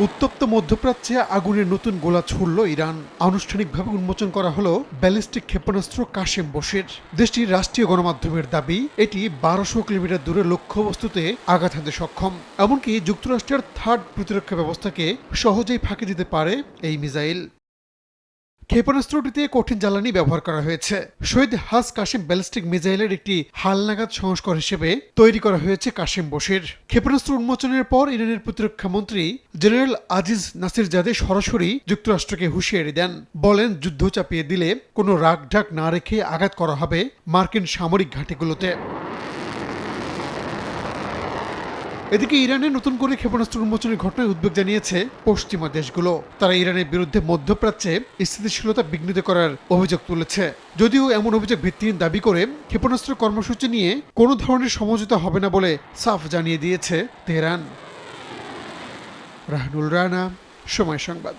উত্তপ্ত মধ্যপ্রাচ্যে আগুনের নতুন গোলা ছুড়ল ইরান। আনুষ্ঠানিকভাবে উন্মোচন করা হলো ব্যালিস্টিক ক্ষেপণাস্ত্র কাশেম বশির। দেশটির রাষ্ট্রীয় গণমাধ্যমের দাবি, এটি 1200 কিলোমিটার দূরে লক্ষ্যবস্তুতে আঘাত হানতে সক্ষম। এমনকি যুক্তরাষ্ট্রের থার্ড প্রতিরক্ষা ব্যবস্থাকে সহজেই ফাঁকি দিতে পারে এই মিসাইল। ক্ষেপণাস্ত্রটিতে কঠিন জ্বালানি ব্যবহার করা হয়েছে। শহীদ হাস কাশেম ব্যালিস্টিক মিসাইলের একটি হালনাগাদ সংস্কর হিসেবে তৈরি করা হয়েছে কাশেম বশির। ক্ষেপণাস্ত্র উন্মোচনের পর ইরানের প্রতিরক্ষা মন্ত্রী জেনারেল আজিজ নাসিরজাদে সরাসরি যুক্তরাষ্ট্রকে হুঁশিয়ারি দেন। বলেন, যুদ্ধ চাপিয়ে দিলে কোনো রাগঢাক না রেখে আঘাত করা হবে মার্কিন সামরিক ঘাঁটিগুলোতে। এদিকে ইরানে নতুন করে ক্ষেপণাস্ত্র উন্মোচনের ঘটনায় উদ্বেগ জানিয়েছে পশ্চিমা দেশগুলো। তারা ইরানের বিরুদ্ধে মধ্যপ্রাচ্যে স্থিতিশীলতা বিঘ্নিত করার অভিযোগ তুলেছে। যদিও এমন অভিযোগ ভিত্তিহীন দাবি করে ক্ষেপণাস্ত্র কর্মসূচি নিয়ে কোনো ধরনের সমঝোতা হবে না বলে সাফ জানিয়ে দিয়েছে তেহরান। রাহানুল রানা, সময় সংবাদ।